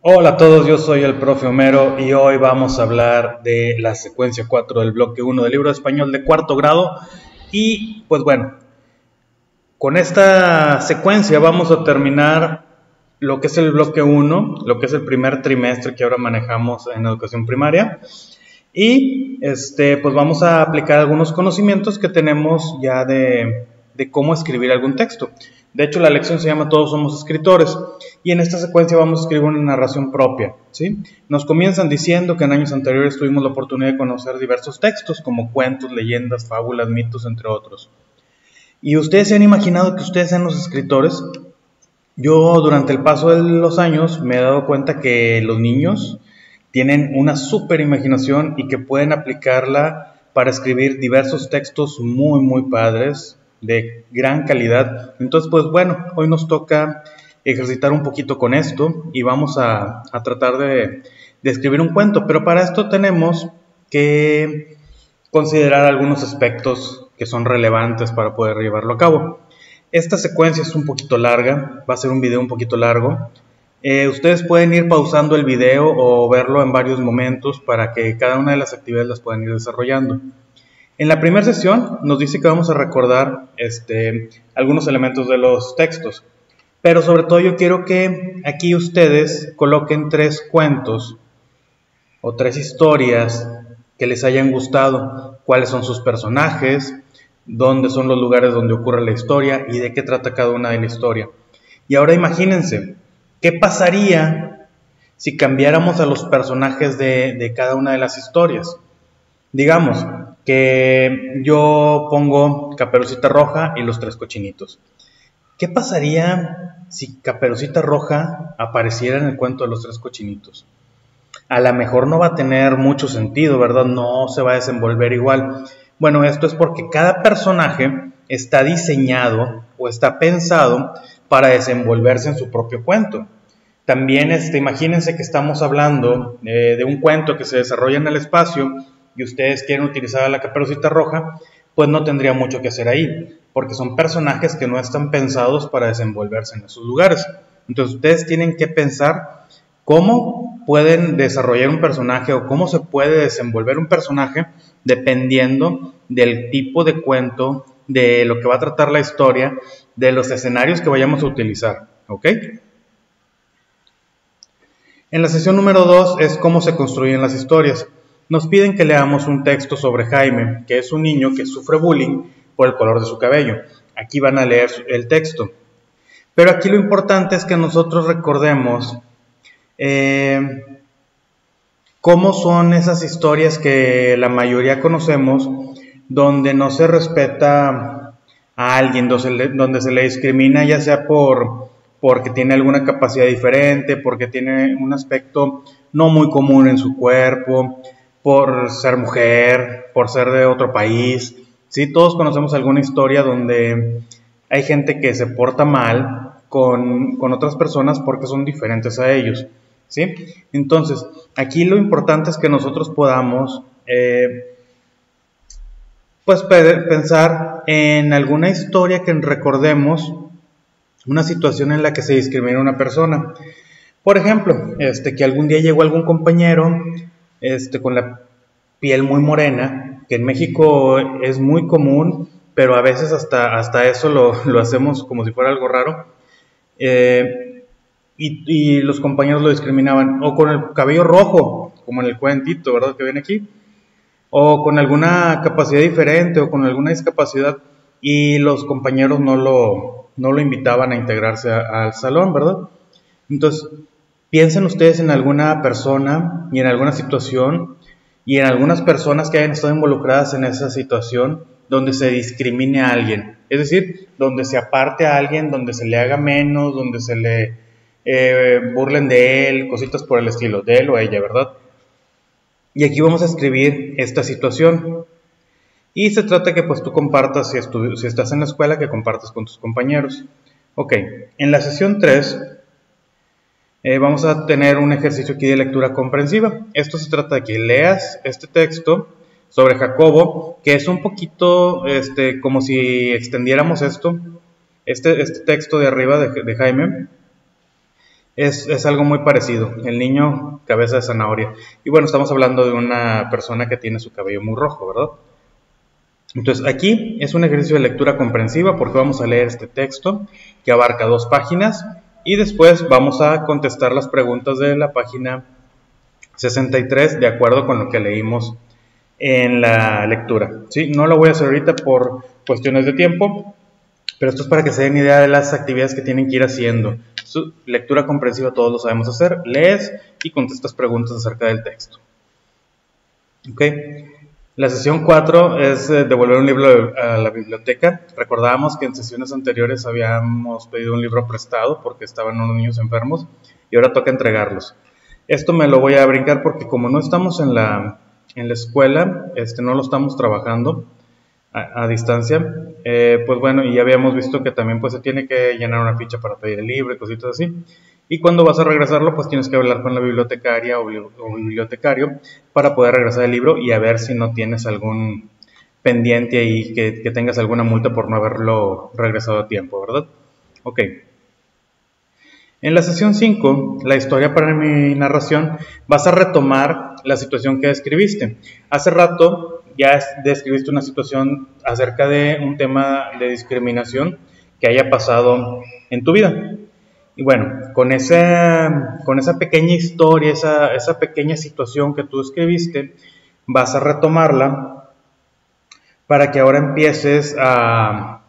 Hola a todos, yo soy el profe Homero y hoy vamos a hablar de la secuencia 4 del bloque 1 del libro de español de cuarto grado. Y pues bueno, con esta secuencia vamos a terminar lo que es el bloque 1, lo que es el primer trimestre que ahora manejamos en educación primaria. Y pues vamos a aplicar algunos conocimientos que tenemos ya de cómo escribir algún texto. De hecho, la lección se llama Todos somos escritores, y en esta secuencia vamos a escribir una narración propia, ¿sí? Nos comienzan diciendo que en años anteriores tuvimos la oportunidad de conocer diversos textos, como cuentos, leyendas, fábulas, mitos, entre otros. ¿Y ustedes se han imaginado que ustedes sean los escritores? Yo, durante el paso de los años, me he dado cuenta que los niños tienen una súper imaginación y que pueden aplicarla para escribir diversos textos muy padres, de gran calidad. Entonces, pues bueno, hoy nos toca ejercitar un poquito con esto y vamos a tratar de escribir un cuento, pero para esto tenemos que considerar algunos aspectos que son relevantes para poder llevarlo a cabo. Esta secuencia es un poquito larga, va a ser un video un poquito largo. Ustedes pueden ir pausando el video o verlo en varios momentos para que cada una de las actividades las puedan ir desarrollando. En la primera sesión nos dice que vamos a recordar algunos elementos de los textos, pero sobre todo yo quiero que aquí ustedes coloquen 3 cuentos o 3 historias que les hayan gustado, cuáles son sus personajes, dónde son los lugares donde ocurre la historia y de qué trata cada una de la historia. Y ahora imagínense, ¿qué pasaría si cambiáramos a los personajes de cada una de las historias? Digamos que yo pongo Caperucita Roja y los 3 cochinitos. ¿Qué pasaría si Caperucita Roja apareciera en el cuento de los 3 cochinitos? A lo mejor no va a tener mucho sentido, ¿verdad? No se va a desenvolver igual. Bueno, esto es porque cada personaje está diseñado o está pensado para desenvolverse en su propio cuento. También imagínense que estamos hablando de un cuento que se desarrolla en el espacio y ustedes quieren utilizar a la Caperucita Roja, pues no tendría mucho que hacer ahí, porque son personajes que no están pensados para desenvolverse en esos lugares. Entonces ustedes tienen que pensar cómo pueden desarrollar un personaje o cómo se puede desenvolver un personaje dependiendo del tipo de cuento, de lo que va a tratar la historia, de los escenarios que vayamos a utilizar, ¿ok? En la sesión número 2 es cómo se construyen las historias. Nos piden que leamos un texto sobre Jaime, que es un niño que sufre bullying por el color de su cabello. Aquí van a leer el texto. Pero aquí lo importante es que nosotros recordemos cómo son esas historias que la mayoría conocemos, donde no se respeta a alguien, donde se le discrimina, ya sea porque tiene alguna capacidad diferente, porque tiene un aspecto no muy común en su cuerpo, por ser mujer, por ser de otro país. Sí, todos conocemos alguna historia donde hay gente que se porta mal con otras personas porque son diferentes a ellos, ¿sí? Entonces, aquí lo importante es que nosotros podamos pues pensar en alguna historia que recordemos, una situación en la que se discrimina a una persona. Por ejemplo, que algún día llegó algún compañero con la piel muy morena, que en México es muy común, pero a veces hasta eso lo hacemos como si fuera algo raro, y los compañeros lo discriminaban, o con el cabello rojo, como en el cuentito, ¿verdad?, que ven aquí, o con alguna capacidad diferente, o con alguna discapacidad, y los compañeros no lo invitaban a integrarse al salón, ¿verdad? Entonces, piensen ustedes en alguna persona y en alguna situación y en algunas personas que hayan estado involucradas en esa situación donde se discrimine a alguien, es decir, donde se aparte a alguien, donde se le haga menos, donde se le burlen de él, cositas por el estilo, de él o ella, ¿verdad? Y aquí vamos a escribir esta situación. Y se trata que pues tú compartas, si estás en la escuela, que compartas con tus compañeros. Ok, en la sesión 3 vamos a tener un ejercicio aquí de lectura comprensiva. Esto se trata de que leas este texto sobre Jacobo, que es un poquito como si extendiéramos este texto de arriba de Jaime, Es algo muy parecido, el niño cabeza de zanahoria. Y bueno, estamos hablando de una persona que tiene su cabello muy rojo, ¿verdad? Entonces aquí es un ejercicio de lectura comprensiva porque vamos a leer este texto que abarca 2 páginas y después vamos a contestar las preguntas de la página 63 de acuerdo con lo que leímos en la lectura, ¿sí? No lo voy a hacer ahorita por cuestiones de tiempo, pero esto es para que se den idea de las actividades que tienen que ir haciendo. Su lectura comprensiva todos lo sabemos hacer, lees y contestas preguntas acerca del texto. ¿Ok? La sesión 4 es devolver un libro a la biblioteca. Recordábamos que en sesiones anteriores habíamos pedido un libro prestado porque estaban unos niños enfermos y ahora toca entregarlos. Esto me lo voy a brincar porque como no estamos en la escuela, no lo estamos trabajando a distancia, pues bueno, y ya habíamos visto que también pues se tiene que llenar una ficha para pedir el libro y cositas así. Y cuando vas a regresarlo, pues tienes que hablar con la bibliotecaria o bibliotecario para poder regresar el libro y a ver si no tienes algún pendiente ahí, que tengas alguna multa por no haberlo regresado a tiempo, ¿verdad? Ok. En la sesión 5, la historia para mi narración, vas a retomar la situación que describiste. Hace rato ya describiste una situación acerca de un tema de discriminación que haya pasado en tu vida. Y bueno, con esa pequeña historia, esa pequeña situación que tú escribiste, vas a retomarla para que ahora empieces a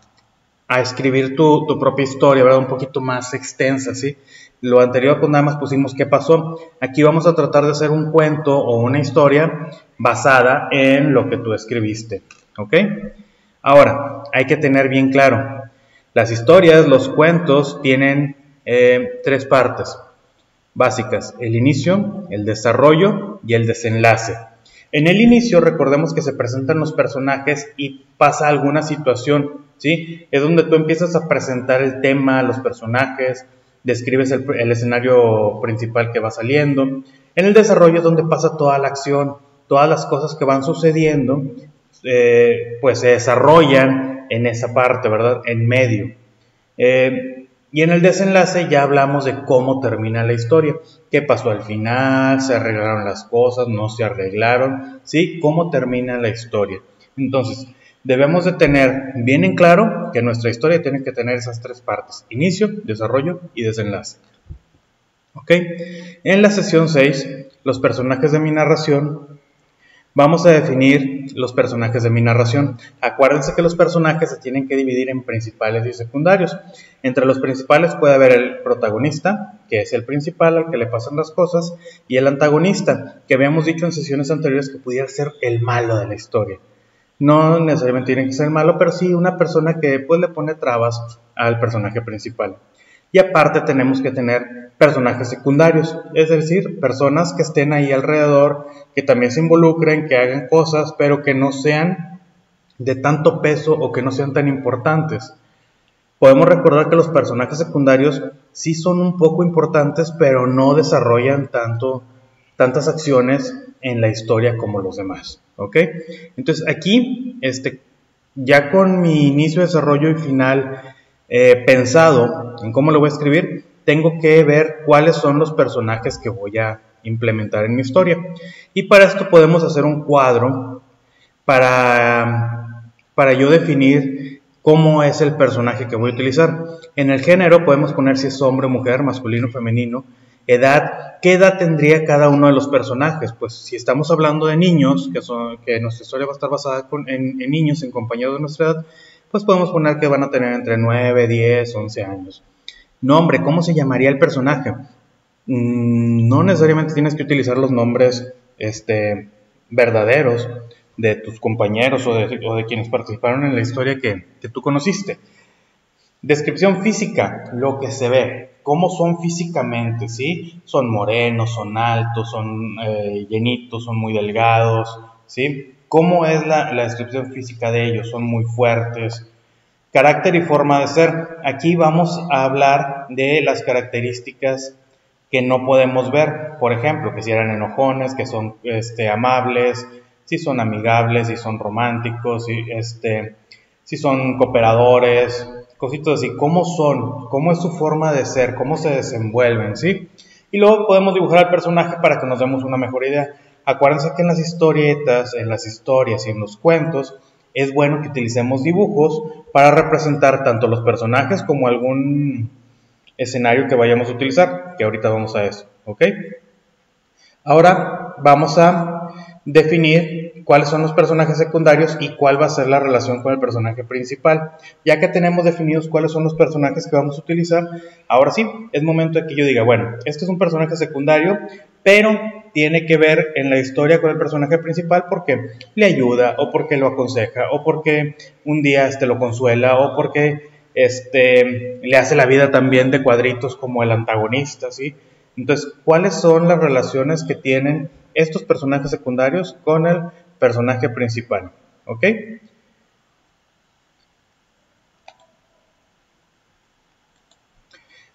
escribir tu propia historia, ¿verdad? Un poquito más extensa, ¿sí? Lo anterior pues nada más pusimos qué pasó. Aquí vamos a tratar de hacer un cuento o una historia basada en lo que tú escribiste, ¿ok? Ahora, hay que tener bien claro, las historias, los cuentos tienen 3 partes básicas: el inicio, el desarrollo y el desenlace. En el inicio recordemos que se presentan los personajes y pasa alguna situación, ¿sí? Es donde tú empiezas a presentar el tema, los personajes, describes el escenario principal que va saliendo. En el desarrollo es donde pasa toda la acción, todas las cosas que van sucediendo, pues se desarrollan en esa parte, ¿verdad? En medio. Y en el desenlace ya hablamos de cómo termina la historia, qué pasó al final, se arreglaron las cosas, no se arreglaron, ¿sí? Cómo termina la historia. Entonces, debemos de tener bien en claro que nuestra historia tiene que tener esas 3 partes: inicio, desarrollo y desenlace. ¿Ok? En la sesión 6, los personajes de mi narración, vamos a definir los personajes de mi narración. Acuérdense que los personajes se tienen que dividir en principales y secundarios. Entre los principales puede haber el protagonista, que es el principal al que le pasan las cosas, y el antagonista, que habíamos dicho en sesiones anteriores que pudiera ser el malo de la historia. No necesariamente tiene que ser el malo, pero sí una persona que pues le pone trabas al personaje principal. Y aparte tenemos que tener personajes secundarios, es decir, personas que estén ahí alrededor, que también se involucren, que hagan cosas, pero que no sean de tanto peso o que no sean tan importantes. Podemos recordar que los personajes secundarios sí son un poco importantes, pero no desarrollan tantas acciones en la historia como los demás, ¿ok? Entonces aquí, ya con mi inicio, desarrollo y final pensado en cómo lo voy a escribir, tengo que ver cuáles son los personajes que voy a implementar en mi historia. Y para esto podemos hacer un cuadro para yo definir cómo es el personaje que voy a utilizar. En el género podemos poner si es hombre o mujer, masculino o femenino. Edad, ¿qué edad tendría cada uno de los personajes? Pues si estamos hablando de niños, que nuestra historia va a estar basada en niños, en compañeros de nuestra edad, pues podemos poner que van a tener entre 9, 10, 11 años. Nombre, ¿cómo se llamaría el personaje? No necesariamente tienes que utilizar los nombres verdaderos de tus compañeros o de quienes participaron en la historia que tú conociste. Descripción física, lo que se ve, cómo son físicamente, ¿sí? Son morenos, son altos, son llenitos, son muy delgados, ¿sí? ¿Cómo es la descripción física de ellos? Son muy fuertes. Carácter y forma de ser. Aquí vamos a hablar de las características que no podemos ver. Por ejemplo, que si eran enojones, que son amables, si son amigables, si son románticos, si son cooperadores, cositas así, cómo son, cómo es su forma de ser, cómo se desenvuelven, ¿sí? Y luego podemos dibujar al personaje para que nos demos una mejor idea. Acuérdense que en las historietas, en las historias y en los cuentos, es bueno que utilicemos dibujos para representar tanto los personajes como algún escenario que vayamos a utilizar, que ahorita vamos a eso, ¿ok? Ahora vamos a definir cuáles son los personajes secundarios y cuál va a ser la relación con el personaje principal. Ya que tenemos definidos cuáles son los personajes que vamos a utilizar, ahora sí, es momento de que yo diga, bueno, este es un personaje secundario, pero tiene que ver en la historia con el personaje principal porque le ayuda, o porque lo aconseja, o porque un día lo consuela, o porque le hace la vida también de cuadritos como el antagonista, ¿sí? Entonces, ¿cuáles son las relaciones que tienen estos personajes secundarios con el personaje principal? ¿Ok?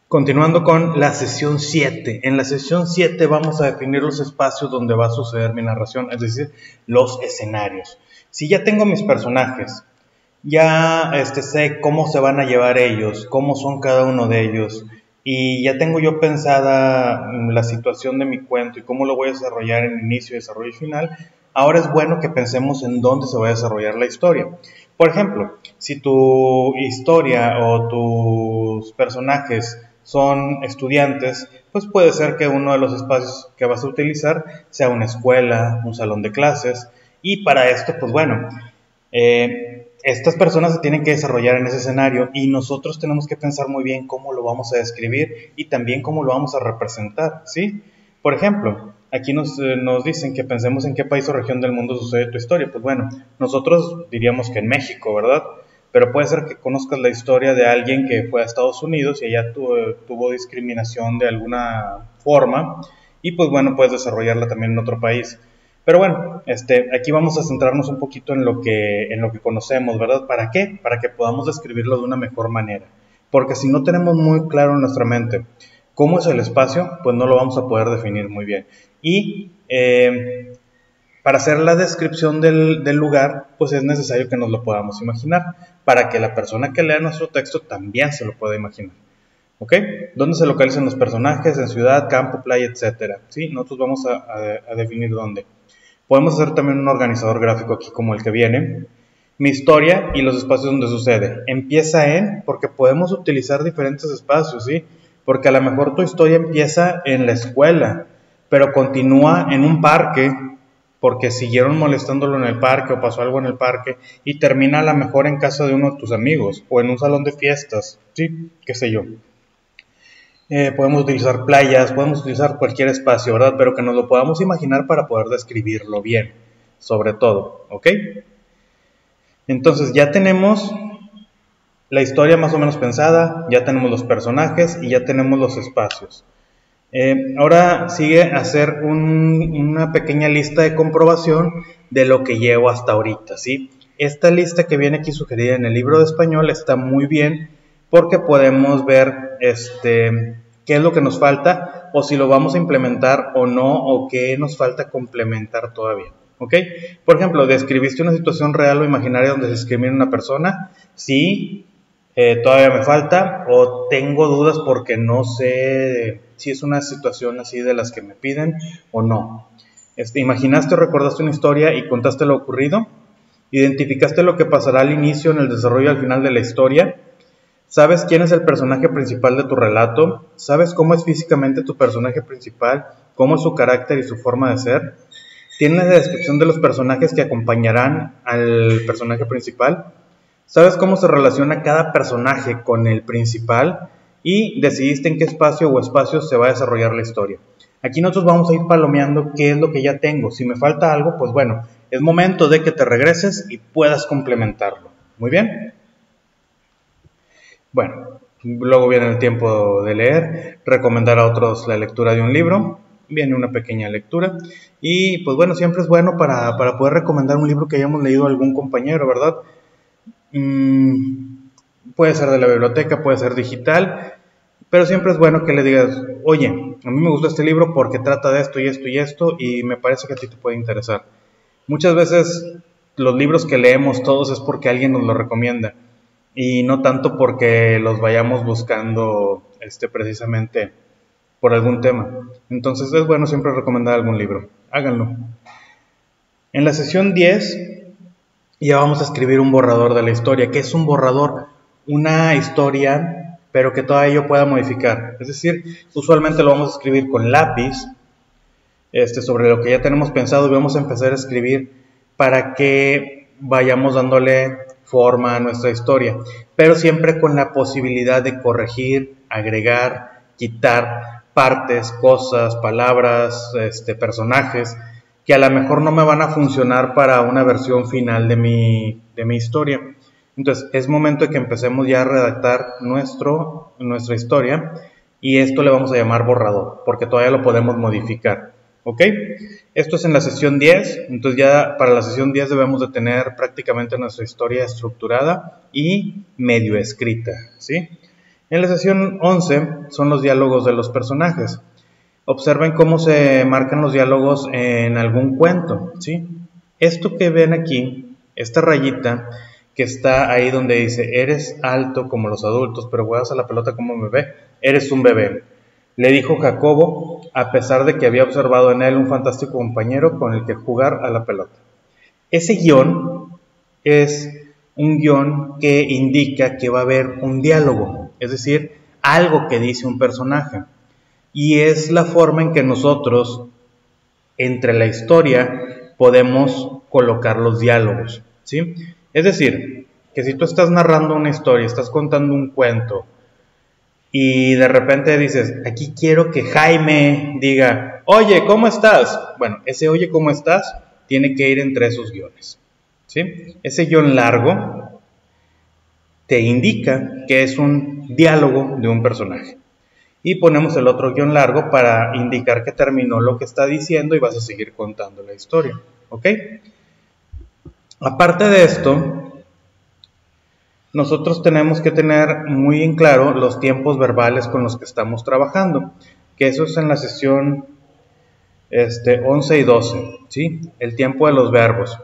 Continuando con la sesión 7. En la sesión 7 vamos a definir los espacios donde va a suceder mi narración, es decir, los escenarios. Si ya tengo mis personajes, ya sé cómo se van a llevar ellos, cómo son cada uno de ellos, y ya tengo yo pensada la situación de mi cuento y cómo lo voy a desarrollar en inicio, desarrollo y final, ahora es bueno que pensemos en dónde se va a desarrollar la historia. Por ejemplo, si tu historia o tus personajes son estudiantes, pues puede ser que uno de los espacios que vas a utilizar sea una escuela, un salón de clases, y para esto, pues bueno, estas personas se tienen que desarrollar en ese escenario y nosotros tenemos que pensar muy bien cómo lo vamos a describir y también cómo lo vamos a representar, ¿sí? Por ejemplo, aquí nos dicen que pensemos en qué país o región del mundo sucede tu historia. Pues bueno, nosotros diríamos que en México, ¿verdad? Pero puede ser que conozcas la historia de alguien que fue a Estados Unidos y allá tuvo discriminación de alguna forma y pues bueno, puedes desarrollarla también en otro país. Pero bueno, aquí vamos a centrarnos un poquito en lo que conocemos, ¿verdad? ¿Para qué? Para que podamos describirlo de una mejor manera. Porque si no tenemos muy claro en nuestra mente cómo es el espacio, pues no lo vamos a poder definir muy bien. Y para hacer la descripción del lugar, pues es necesario que nos lo podamos imaginar, para que la persona que lea nuestro texto también se lo pueda imaginar. ¿Ok? ¿Dónde se localizan los personajes? En ciudad, campo, playa, etcétera. ¿Sí? Nosotros vamos a definir dónde. Podemos hacer también un organizador gráfico aquí como el que viene. Mi historia y los espacios donde sucede. Empieza en, porque podemos utilizar diferentes espacios, ¿sí? Porque a lo mejor tu historia empieza en la escuela, pero continúa en un parque, porque siguieron molestándolo en el parque o pasó algo en el parque, y termina a lo mejor en casa de uno de tus amigos o en un salón de fiestas, ¿sí? Qué sé yo. Podemos utilizar playas, podemos utilizar cualquier espacio, ¿verdad? Pero que nos lo podamos imaginar para poder describirlo bien, sobre todo, ¿ok? Entonces ya tenemos la historia más o menos pensada, ya tenemos los personajes y ya tenemos los espacios. Ahora sigue hacer una pequeña lista de comprobación de lo que llevo hasta ahorita, ¿sí? Esta lista que viene aquí sugerida en el libro de español está muy bien porque podemos ver qué es lo que nos falta o si lo vamos a implementar o no, o qué nos falta complementar todavía, ¿ok? Por ejemplo, ¿describiste una situación real o imaginaria donde se discrimina una persona? Sí, todavía me falta, o tengo dudas porque no sé si es una situación así de las que me piden o no. ¿Imaginaste o recordaste una historia y contaste lo ocurrido? ¿Identificaste lo que pasará al inicio, en el desarrollo y al final de la historia? ¿Sabes quién es el personaje principal de tu relato? ¿Sabes cómo es físicamente tu personaje principal? ¿Cómo es su carácter y su forma de ser? ¿Tienes la descripción de los personajes que acompañarán al personaje principal? ¿Sabes cómo se relaciona cada personaje con el principal? Y decidiste en qué espacio o espacios se va a desarrollar la historia. Aquí nosotros vamos a ir palomeando qué es lo que ya tengo. Si me falta algo, pues bueno, es momento de que te regreses y puedas complementarlo. ¿Muy bien? Bueno, luego viene el tiempo de leer, recomendar a otros la lectura de un libro, viene una pequeña lectura y pues bueno, siempre es bueno para poder recomendar un libro que hayamos leído a algún compañero, ¿verdad? Puede ser de la biblioteca, puede ser digital, pero siempre es bueno que le digas, oye, a mí me gustó este libro porque trata de esto y esto y esto y me parece que a ti te puede interesar. Muchas veces los libros que leemos todos es porque alguien nos lo recomienda. y no tanto porque los vayamos buscando precisamente por algún tema. Entonces es bueno siempre recomendar algún libro. Háganlo. En la sesión 10 ya vamos a escribir un borrador de la historia. ¿Qué es un borrador? Una historia, pero que todavía yo pueda modificar. Es decir, usualmente lo vamos a escribir con lápiz, sobre lo que ya tenemos pensado, y vamos a empezar a escribir para que vayamos dándole forma a nuestra historia, pero siempre con la posibilidad de corregir, agregar, quitar partes, cosas, palabras, personajes que a lo mejor no me van a funcionar para una versión final de mi historia. Entonces es momento de que empecemos ya a redactar nuestra historia, y esto le vamos a llamar borrador porque todavía lo podemos modificar. ¿Ok? Esto es en la sesión 10, entonces ya para la sesión 10 debemos de tener prácticamente nuestra historia estructurada y medio escrita, ¿sí? En la sesión 11 son los diálogos de los personajes. Observen cómo se marcan los diálogos en algún cuento, ¿sí? Esto que ven aquí, esta rayita que está ahí donde dice, eres alto como los adultos, pero juegas a la pelota como un bebé, eres un bebé. Le dijo Jacobo, a pesar de que había observado en él un fantástico compañero con el que jugar a la pelota. Ese guión es un guión que indica que va a haber un diálogo, es decir, algo que dice un personaje. Y es la forma en que nosotros, entre la historia, podemos colocar los diálogos, ¿sí? Es decir, que si tú estás narrando una historia, estás contando un cuento, y de repente dices, aquí quiero que Jaime diga, oye, ¿cómo estás? Bueno, ese oye, ¿cómo estás? Tiene que ir entre esos guiones, ¿sí? Ese guión largo te indica que es un diálogo de un personaje. Y ponemos el otro guión largo para indicar que terminó lo que está diciendo y vas a seguir contando la historia, ¿ok? Aparte de esto, nosotros tenemos que tener muy en claro los tiempos verbales con los que estamos trabajando, que eso es en la sesión 11 y 12, ¿sí? El tiempo de los verbos.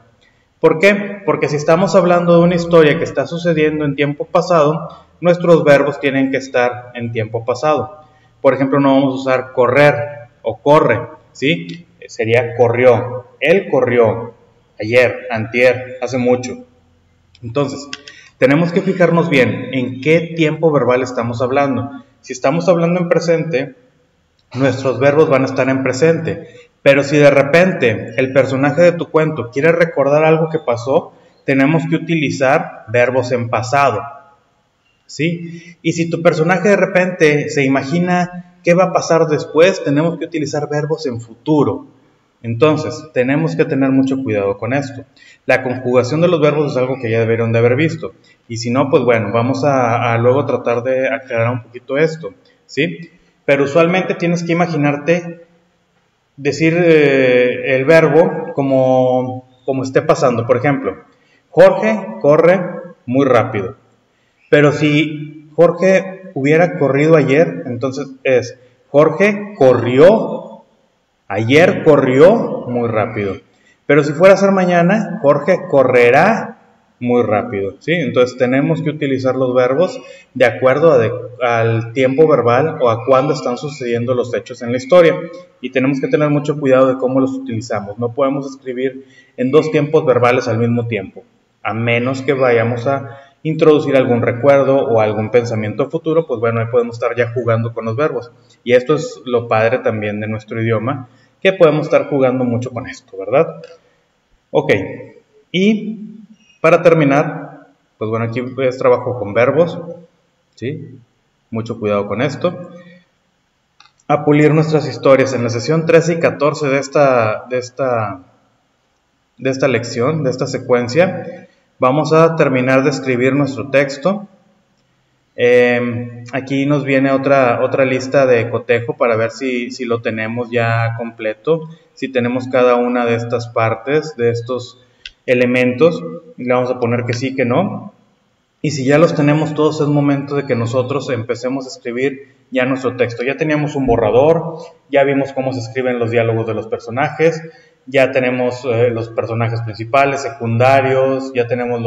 ¿Por qué? Porque si estamos hablando de una historia que está sucediendo en tiempo pasado, nuestros verbos tienen que estar en tiempo pasado. Por ejemplo, no vamos a usar correr o corre, ¿sí? Sería corrió, él corrió, ayer, antier, hace mucho. Entonces, tenemos que fijarnos bien en qué tiempo verbal estamos hablando. Si estamos hablando en presente, nuestros verbos van a estar en presente. Pero si de repente el personaje de tu cuento quiere recordar algo que pasó, tenemos que utilizar verbos en pasado, ¿sí? Y si tu personaje de repente se imagina qué va a pasar después, tenemos que utilizar verbos en futuro. Entonces, tenemos que tener mucho cuidado con esto. La conjugación de los verbos es algo que ya deberían de haber visto. Y si no, pues bueno, vamos a luego tratar de aclarar un poquito esto, ¿sí? Pero usualmente tienes que imaginarte decir el verbo como esté pasando. Por ejemplo, Jorge corre muy rápido. Pero si Jorge hubiera corrido ayer, entonces es Jorge corrió. Ayer corrió muy rápido. Pero si fuera a ser mañana, Jorge correrá muy rápido, ¿sí? Entonces tenemos que utilizar los verbos de acuerdo al tiempo verbal o a cuándo están sucediendo los hechos en la historia. Y tenemos que tener mucho cuidado de cómo los utilizamos. No podemos escribir en dos tiempos verbales al mismo tiempo, a menos que vayamos a introducir algún recuerdo o algún pensamiento futuro, pues bueno, ahí podemos estar ya jugando con los verbos. Y esto es lo padre también de nuestro idioma, que podemos estar jugando mucho con esto, ¿verdad? Ok, y para terminar, pues bueno, aquí es trabajo con verbos, ¿sí? Mucho cuidado con esto. A pulir nuestras historias. En la sesión 13 y 14 de esta lección, de esta secuencia, vamos a terminar de escribir nuestro texto. Aquí nos viene otra lista de cotejo para ver si lo tenemos ya completo, si tenemos cada una de estas partes, de estos elementos. Le vamos a poner que sí, que no. Y si ya los tenemos todos, es momento de que nosotros empecemos a escribir ya nuestro texto. Ya teníamos un borrador, ya vimos cómo se escriben los diálogos de los personajes, ya tenemos los personajes principales, secundarios, ya tenemos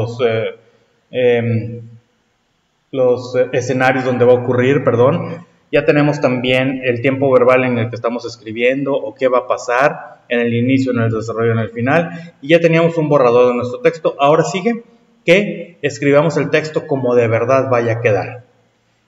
escenarios donde va a ocurrir, perdón. Ya tenemos también el tiempo verbal en el que estamos escribiendo o qué va a pasar en el inicio, en el desarrollo, en el final. Y ya teníamos un borrador de nuestro texto. Ahora sigue que escribamos el texto como de verdad vaya a quedar.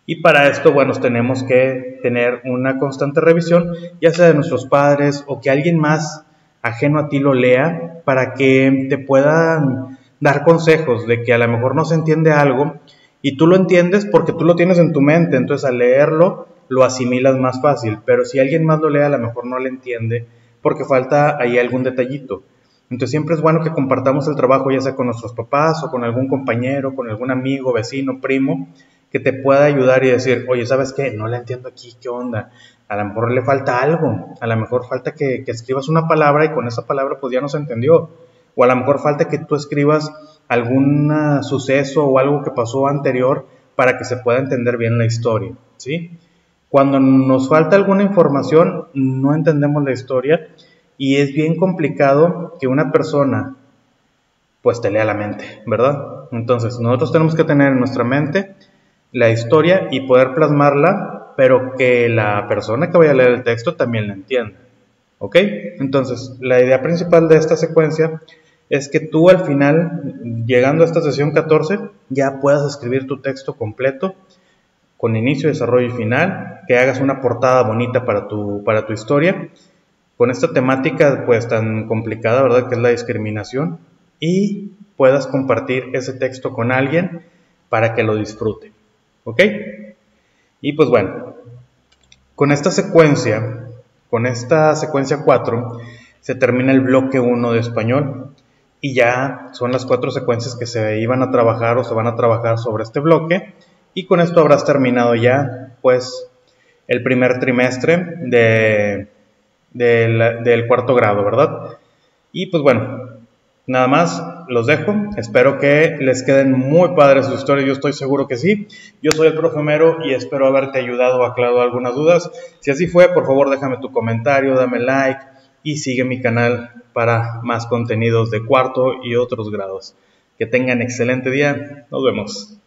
Y para esto, bueno, tenemos que tener una constante revisión, ya sea de nuestros padres o que alguien más ajeno a ti lo lea, para que te puedan dar consejos de que a lo mejor no se entiende algo y tú lo entiendes porque tú lo tienes en tu mente, entonces al leerlo lo asimilas más fácil, pero si alguien más lo lee a lo mejor no le entiende porque falta ahí algún detallito. Entonces siempre es bueno que compartamos el trabajo, ya sea con nuestros papás o con algún compañero, con algún amigo, vecino, primo, que te pueda ayudar y decir, oye, ¿sabes qué? No la entiendo aquí, ¿qué onda? A lo mejor le falta algo, a lo mejor falta que escribas una palabra y con esa palabra pues ya no se entendió. O a lo mejor falta que tú escribas algún suceso o algo que pasó anterior para que se pueda entender bien la historia, ¿sí? Cuando nos falta alguna información, no entendemos la historia y es bien complicado que una persona pues te lea la mente, ¿verdad? Entonces nosotros tenemos que tener en nuestra mente la historia y poder plasmarla, pero que la persona que vaya a leer el texto también la entienda, ¿ok? Entonces la idea principal de esta secuencia es que tú al final, llegando a esta sesión 14, ya puedas escribir tu texto completo, con inicio, desarrollo y final, que hagas una portada bonita para tu historia, con esta temática pues tan complicada, ¿verdad?, que es la discriminación, y puedas compartir ese texto con alguien para que lo disfrute, ¿ok? Y pues bueno, con esta secuencia 4, se termina el bloque 1 de español. Y ya son las 4 secuencias que se iban a trabajar o se van a trabajar sobre este bloque. Y con esto habrás terminado ya, pues, el primer trimestre del cuarto grado, ¿verdad? Y pues bueno, nada más, los dejo. Espero que les queden muy padres sus historias, yo estoy seguro que sí. Yo soy el profe Homero y espero haberte ayudado o aclarado algunas dudas. Si así fue, por favor déjame tu comentario, dame like y sigue mi canal para más contenidos de cuarto y otros grados. Que tengan excelente día. Nos vemos.